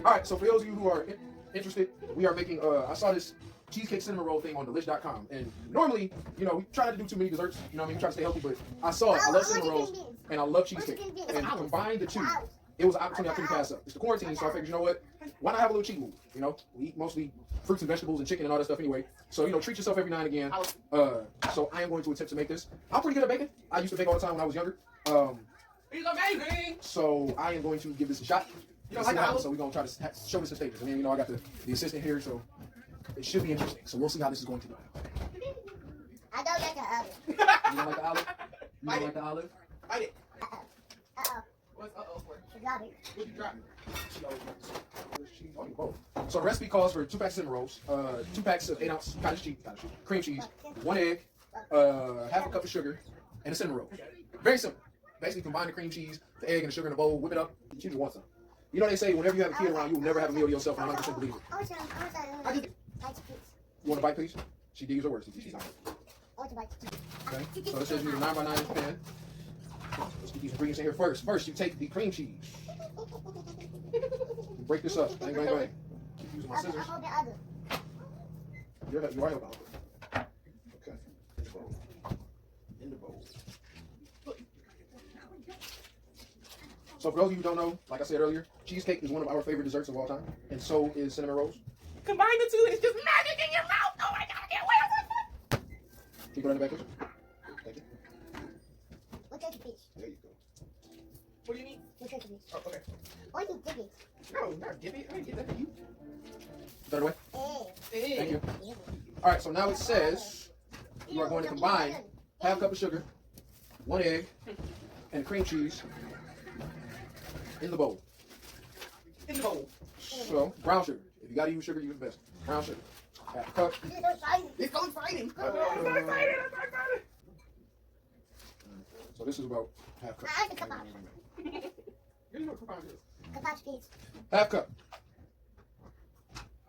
All right, so for those of you who are interested, we are making. I saw this cheesecake cinnamon roll thing on delish.com, and normally, you know, we try not to do too many desserts. You know what I mean? We try to stay healthy, but I saw it. I love cinnamon rolls, and I love cheesecake, and combined the two, it was an opportunity I couldn't pass up. It's the quarantine, so I figured, you know what? Why not have a little cheat move? You know, we eat mostly fruits and vegetables and chicken and all that stuff anyway. So, you know, treat yourself every now and again. So I am going to attempt to make this. I'm pretty good at baking. I used to bake all the time when I was younger. He's amazing. So I am going to give this a shot. You don't like the olive? So we're going to try to show this in stages. And then, you know, I got the assistant here, so it should be interesting. So we'll see how this is going to go. I don't like the olive. You don't like the olive? You don't like the olive? Bite it. Uh-oh. What's uh-oh for? She got it. What you dropping? So the recipe calls for 2 packs of cinnamon rolls, 2 packs of 8-ounce cottage cheese, cream cheese, 1 egg, half a cup of sugar, and a cinnamon roll. Very simple. Basically combine the cream cheese, the egg, and the sugar in a bowl, whip it up. You just want some. You know they say whenever you have a kid around, you will never have a meal to yourself, and I 100% believe it. You want a bite, please? She did use her words. She's not. Okay, so it says use a 9x9 pan. Let's get these ingredients in here first. First, you take the cream cheese. You break this up. Bang, bang, bang. Keep using my scissors. You're right about it. Okay. In the bowl. So for those of you who don't know, like I said earlier, cheesecake is one of our favorite desserts of all time, and so is cinnamon rolls. Combine the two, it's just magic in your mouth. Oh my God, I can't wait. Can you put it in the back, please? Thank you. There you go. What do you need? Oh, okay. No, not dip it. I didn't get that for you. Throw it away. Hey. Thank you. All right, so now it says you are going to combine half a cup of sugar, 1 egg, and cream cheese in the bowl. In the bowl. So, brown sugar. If you got to use sugar, use the best. Brown sugar. Half a cup. It's so exciting. I'm so excited. So this is about half cup. I like the kebab. You know what coupon is? Kebab cheese. Half cup.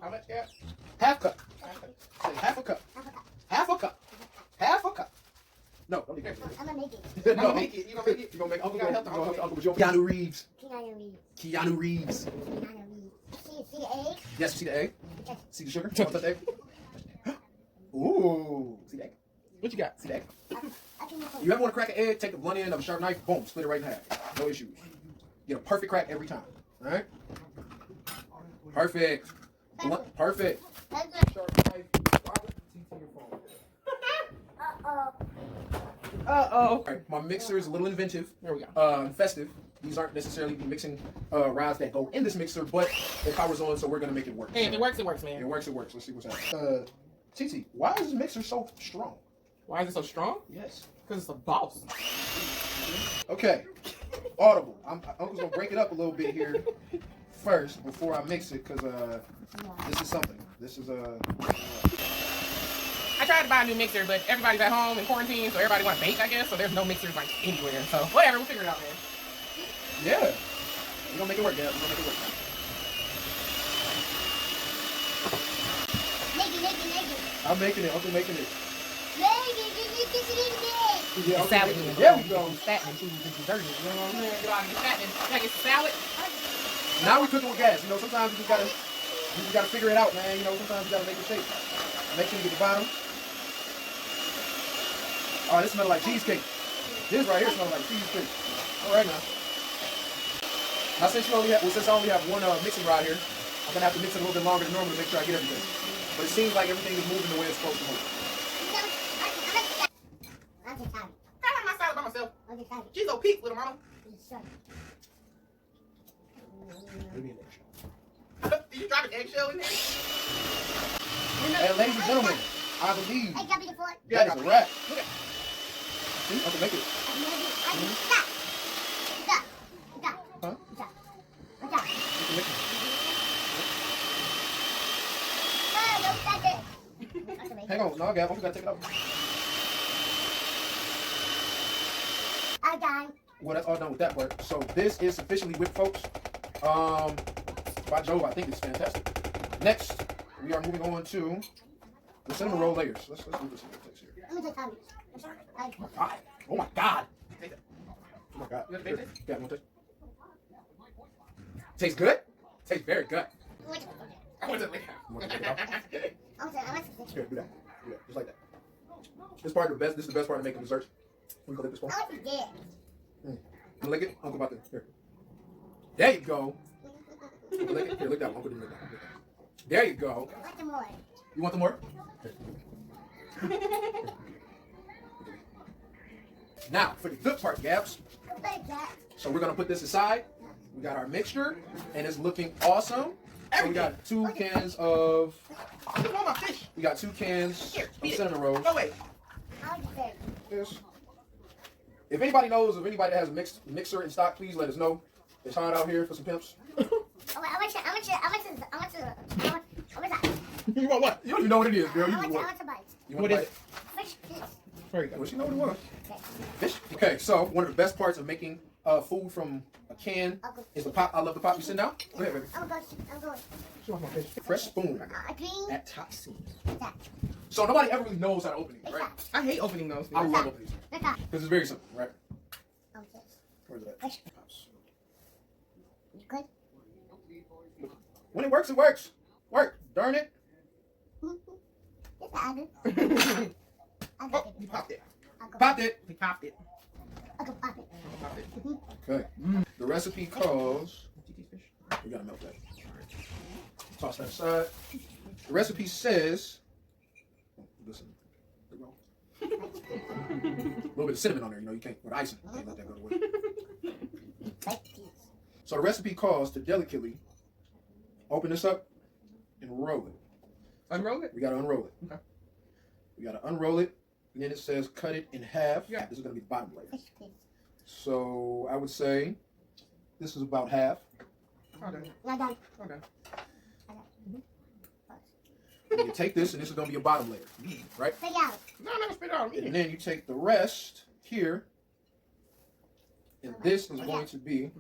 How much, yeah? Half cup. Say half a cup. Half a cup. Half a cup. No, don't do that. I'm gonna make it. You gonna make it? You gonna make it? You gonna make Uncle You gotta go. help the You gonna help the uncle Uncle with your Keanu Reeves. Keanu Keanu Reeves. Reeves. See the egg? Yes, see the egg? Okay. See the sugar? Want that egg? Ooh. See the egg? What you got? See the egg? I can make it. You ever want to crack an egg, take the blunt end of a sharp knife, boom, split it right in half. No issues. Get a perfect crack every time. Alright? Perfect. Blunt, perfect. Sharp knife. Uh-oh. Alright, my mixer is a little inventive. There we go. Festive. These aren't necessarily the mixing rods that go in this mixer, but it powers on, so we're gonna make it work. Hey, if it works, It man. works, it works. Let's see what's happening. Titi, why is this mixer so strong? Why is it so strong? Yes. Because it's a boss. Okay. Audible. Uncle's gonna break it up a little bit here first before I mix it, because this is something. This is I tried to buy a new mixer, but everybody's at home in quarantine, so everybody wants to bake, I guess. So there's no mixers like anywhere. So whatever, we'll figure it out, man. yeah. We're gonna make it work, yeah. We're gonna make it work. Make it. I'm making it. Uncle making it. It's salad. Yeah, we go. Fattening food and dessert. You know what I'm saying? Get out and get fattening. Can I get some salad? Now we're cooking with gas. You know, sometimes you just gotta figure it out, man. You know, sometimes you gotta make a shape. Make sure you get the bottom. Oh, this smells like cheesecake. This right here smells like cheesecake. All right now. Now since I only have one mixing rod here, I'm gonna have to mix it a little bit longer than normal to make sure I get everything. But it seems like everything is moving the way it's supposed to move. I'm just tired. I have my salad by myself. I'm just tired. She's so peak, little mama. Maybe an eggshell. Did you drop an eggshell in there? And ladies and gentlemen, I believe I got me the fork. that is a wrap. Look at See, I can make it. Stop. Huh? You can make it. Hang on, no, Gab, we gotta take it out. I died. Well, that's all done with that part. So this is sufficiently whipped, folks. By Jove, I think it's fantastic. Next, we are moving on to the cinnamon roll layers. Let's move this here. Let me just have it. I'm sorry. Oh my God! Oh my God! Take that. Oh my God! You want to taste it? Yeah, you want to taste? Tastes good? Tastes very good. I want to lick You want to lick it off? I want to Here, do that. Do that. Just like that. This part the best. This is the best part of making desserts. We go lick this spoon. I want to get. You wanna lick it? Uncle about to. Here. There you go. Uncle lick it. Here, lick that one. Uncle didn't lick that one. There you go. I want some more. You want the more? Now, for the good part, Gabs. What is that? So we're gonna put this aside. We got our mixture, and it's looking awesome. So we got 2 cans of. You want my fish? We got 2 cans Here, of eat it. cinnamon rolls. No, wait. I want to get. Yes. If anybody knows of anybody that has a mixer in stock, please let us know. It's hard out here for some pimps. Oh, wait, I want that. You want what? You don't even know what it is, girl. You I want want to bite. You What want is to it? Fish, fish. There you go. Well, she know what it was. Okay. Fish. Okay, so one of the best parts of making food from a can is the pop. I love the pop. You sit down. Go ahead, baby. I'm going. She wants my fish. Fresh spoon. Green. At top seam. That. So nobody ever really knows how to open these, right? I hate opening those I things. love opening these Look up. because it's very simple, right? Okay. Where's that? Fish. Pops. You good? When it works, it works. Work. Darn it. Yes, I do. Oh, you popped it. Popped it. He popped it. I can pop it. Popped it. Okay. The recipe calls. We gotta melt that. Toss that aside. The recipe says. Listen. A little bit of cinnamon on there, you know, you can't put icing. You can't let that go to waste. So the recipe calls to delicately open this up and roll it. Unroll it? We gotta unroll it. Okay. We gotta unroll it, and then it says cut it in half. Yeah. This is gonna be the bottom layer. Fish, please. So I would say this is about half. Hold on. Not done. Hold on. And you take this, and this is gonna be your bottom layer, right? Take it out. No, I'm not gonna spit it out. And then you take the rest here, and this is going to be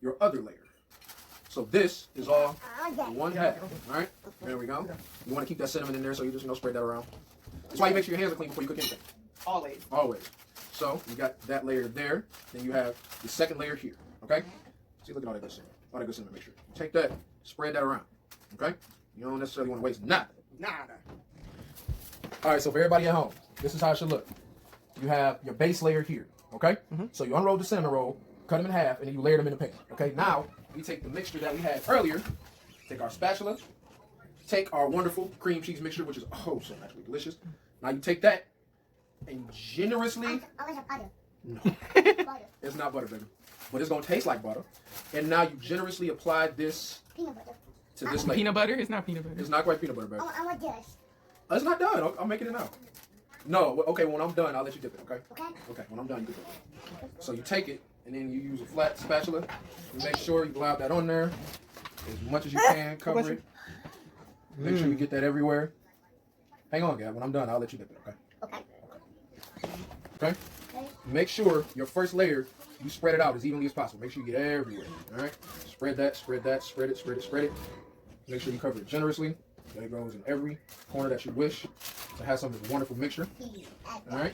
your other layer. So this is all I want that. one half. All right, there we go. You want to keep that cinnamon in there, so you just spread that around. That's why you make sure your hands are clean before you cook anything. Always. Always. So you got that layer there. Then you have the second layer here. Okay. See, look at all that good cinnamon. All that good cinnamon. Make sure you take that, spread that around. Okay. You don't necessarily want to waste nothing. Nada. All right, so for everybody at home, this is how it should look. You have your base layer here, okay? So you unroll the cinnamon roll, cut them in half, and then you layer them in the pan, okay? Now, we take the mixture that we had earlier, take our spatula, take our wonderful cream cheese mixture, which is oh so naturally delicious. Now you take that and generously, I want some butter. no, Butter. it's not butter, baby, but it's gonna taste like butter. And now you generously apply this Peanut butter. to this layer. Peanut butter? It's not peanut butter. It's not quite peanut butter, baby. I want this. It's not done. I'm making it now. No, okay, when I'm done, I'll let you dip it, okay? Okay? Okay, when I'm done, you can dip it. So you take it, and then you use a flat spatula. You make sure you glob that on there as much as you can, cover it. Make sure you get that everywhere. Hang on, Gab. When I'm done, I'll let you dip it, okay? Okay. Okay? Make sure your first layer, you spread it out as evenly as possible. Make sure you get everywhere, all right? Spread that, spread that, spread it, spread it, spread it. Make sure you cover it generously. There it goes in every corner that you wish to have some of this wonderful mixture. All right?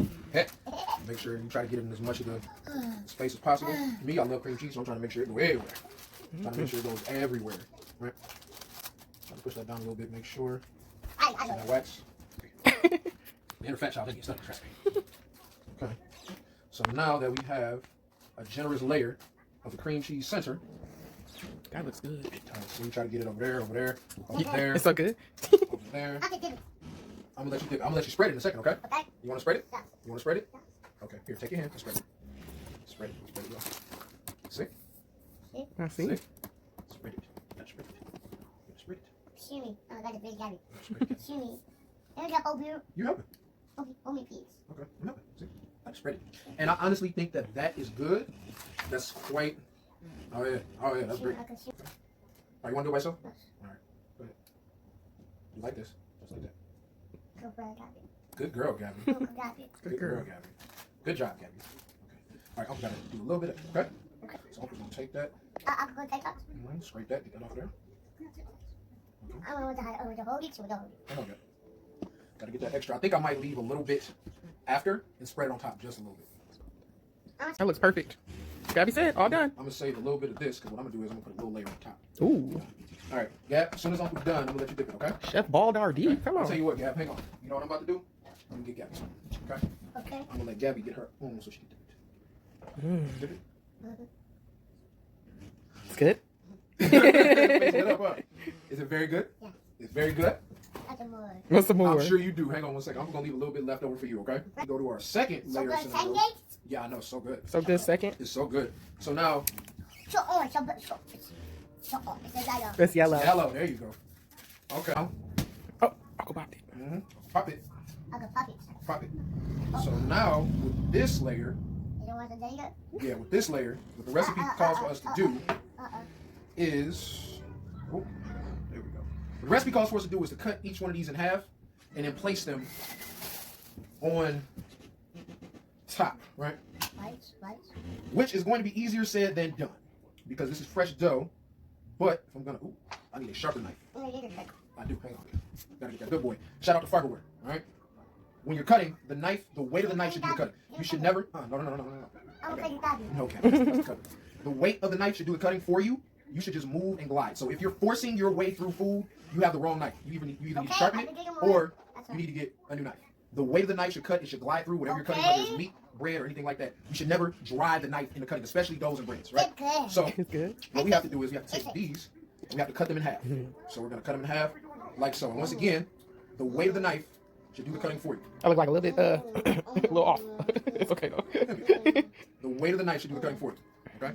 Make sure you try to get it in as much of the space as possible. Me, I love cream cheese, so I'm trying to make sure it goes everywhere. I'm trying to make sure it goes everywhere. Right? Trying to push that down a little bit, make sure that wax. The inner fat child didn't get stuck, trust me. Okay. So now that we have a generous layer of the cream cheese center, That looks good. so we try to get it over there, over there, It's so good. over there. I can dip it. I'm gonna let you dip. I'm gonna let you spread it in a second, okay? Okay? You wanna spread it? Yeah. You wanna spread it? Okay, here, take your hand and spread it. Spread it, spread it, go. See? I see. See? Spread it. Now spread it. Spread it. Excuse me. Oh, I got a big gabby. Spread it. Excuse me. Let me get over here. You help it. Hold me, please. Okay, I'm helping. See? I spread it. And I honestly think that that is good. That's quite. Oh yeah, that's great. I can see. Alright, you wanna do it by yourself? Yes. Alright, go ahead. You like this? Just like that. Go for it, Gabby. Good girl, Gabby. Go for Gabby. Good girl, Gabby. Good job, Gabby. Okay. Alright, Uncle gotta do a little bit of it, okay? Okay. So Uncle's gonna take that, I can go take that. scrape that, get that off of there. I don't know what to hold it, so we don't hold it. Hang on, Gabby. Gotta get that extra. I think I might leave a little bit after and spread it on top just a little bit. That looks perfect. Gabby said, all done. I'm gonna save a little bit of this because what I'm gonna do is I'm gonna put a little layer on top. Ooh. All right, Gab. As soon as I'm done, I'm gonna let you dip it. Okay? Chef Baldardi. Come I'll tell on. you what, Gab. Hang on. You know what I'm about to do? I'm gonna get Gabby some. Okay? Okay. I'm gonna let Gabby get her own so she can dip it. Dip it. It's good. Mix it up, huh? Is it very good? Yeah. It's very good. Add some more. What's the more? I'm sure you do. Hang on one second. I'm gonna leave a little bit left over for you. Okay? Go to our second So layer of good, cinnamon rolls. pancakes? Yeah, I know. So good. So good second. It's so good. So now, So orange, so orange. It's yellow. That's yellow. yellow. There you go. Okay. Oh, Uncle Bob did. Pop it. I can pop it. Pop it. So now with this layer, You don't want the data? yeah, with this layer, what the recipe calls for us to do Uh-uh. is, oh, there we go. The recipe calls for us to do is to cut each one of these in half and then place them on top, right? Right. Which is going to be easier said than done because this is fresh dough. But if I'm gonna, ooh, I need a sharper knife. I do. Hang on. Gotta get that good boy. Shout out to Farberware. All right. When you're cutting, the knife, the weight of the knife should do the cutting. You should never. No. I'm cutting Daddy. No, Captain. The weight of the knife should do the cutting for you. You should just move and glide. So if you're forcing your way through food, you have the wrong knife. You either need to sharpen it or you need to get a new knife. The weight of the knife should cut. It should glide through whatever you're cutting, whether it's meat, bread, or anything like that. You should never drive the knife in the cutting, especially doughs and breads, right? Good. So It's good. what we have to do is we have to take these and we have to cut them in half. So we're gonna cut them in half like so. And once again, the weight of the knife should do the cutting for you. I look like a little bit, a little off. It's okay though. The weight of the knife should do the cutting for you. Okay?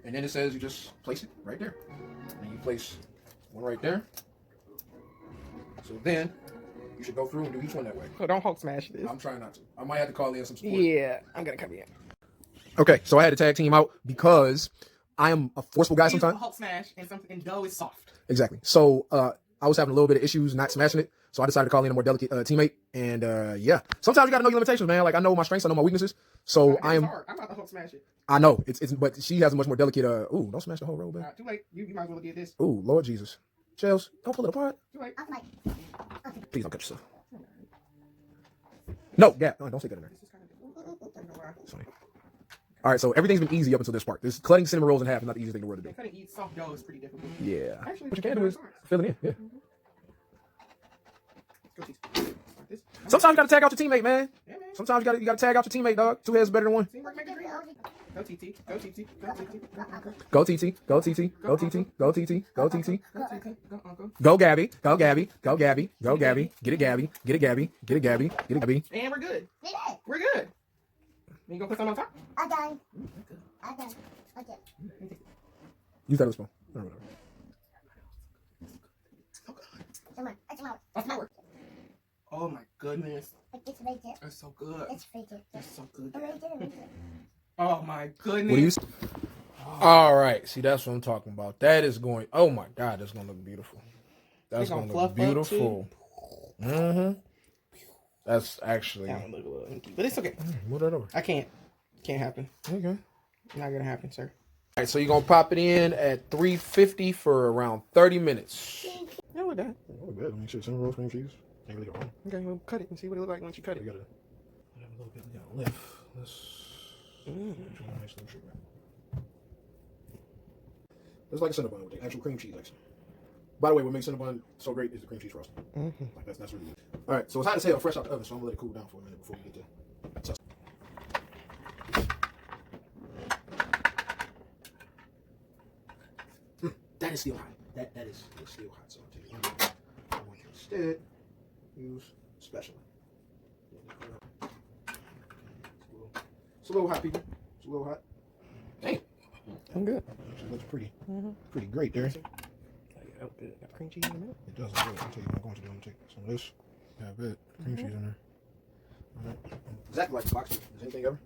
And then it says you just place it right there. And you place one right there. So then you should go through and do each one that way. So don't Hulk smash this. I'm trying not to. I might have to call in some support. Yeah, I'm gonna come in. Okay, so I had to tag team out because I am a forceful guy sometimes. Hulk smash and dough is soft. Exactly. So I was having a little bit of issues not smashing it. So I decided to call in a more delicate teammate. And yeah, sometimes you got to know your limitations, man. Like I know my strengths, I know my weaknesses. So I am. Hard. I'm about to Hulk smash it. I know it's, but she has a much more delicate. Ooh, don't smash the whole roll, man. Too late. You might as well get this. Ooh, Lord Jesus, Chels, don't pull it apart. Too late. I'm like, Please don't cut yourself. No, yeah, no, don't stick that in there. This is kind of. I don't know why. Sorry. All right, so everything's been easy up until this part. This cutting cinnamon rolls in half is not the easiest thing in the world to do. Cutting eat soft dough is pretty difficult. Yeah. Actually, What you can do is fill it in. Yeah. Go cheese. Like this. Sometimes you gotta tag out your teammate, man. Yeah, man. Sometimes you gotta tag out your teammate, dog. Two heads is better than one. Teamwork make the dream work. Go TT. Go TT. Go TT. Go TT. Go TT. Go TT. Go TT. Go TT. Go TT. Go Uncle. Go Gabby. Go Gabby. Go Gabby. Go Gabby. Get it Gabby. Get it Gabby. Get it Gabby. Get it Gabby. And we're good. did it. We're good. You gonna put some on top? I'm done. Okay. Use that as a spoon. Or whatever. Come on. That's more. That's my work. Oh my goodness. It's right there. That's so good. It's right there. That's so good. Right there. Oh my goodness. What do you? All right. See, that's what I'm talking about. That is going. Oh my God, that's gonna look beautiful. That's It's gonna gonna fluff look up, beautiful. That's actually. That one look a little inky, but it's okay. Move that over. I can't. Can't happen. Okay. Not gonna happen, sir. All right, so you're gonna pop it in at 350 for around 30 minutes. Yeah, with that. Oh, good. Make sure cinnamon roll, cream cheese. Can't really go wrong. Okay, we'll cut it and see what it looks like once you cut it. We gotta have a little bit. We gotta lift. Nice little sugar. It's like a Cinnabon with the actual cream cheese, actually. By the way, what makes Cinnabon so great is the cream cheese frosting. Like that's really good. All right, so it's hot as hell, fresh out the oven, so I'm gonna let it cool down for a minute before we get to test. That is still hot. That is still hot. So I'll take it. I'm going to instead use spatula. It's a little hot, people. It's a little hot. Dang. I'm good. Actually looks pretty great there. Oh, good. Got cream cheese in the middle. It does look good. I'll tell you what I'm going to do. I'm going to take some of this. Yeah, I bet. Cream cheese in there. All right. Exactly like the box. Is anything ever?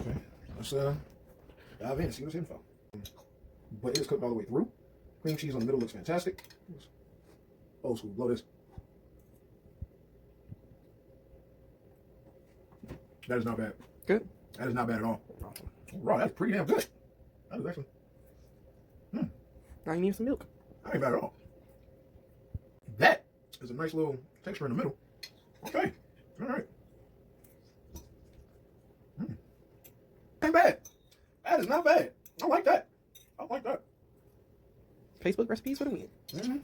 Okay. Let's dive in and see what's info. But it is cooked all the way through. Cream cheese on the middle looks fantastic. Old school. Blow this. That is not bad. Good. That is not bad at all. Raw, that's pretty damn good. That is actually. Now you need some milk. That ain't bad at all. That is a nice little texture in the middle. Okay. All right. not bad. I like that. I like that. Facebook recipes for the win. Mm-hmm.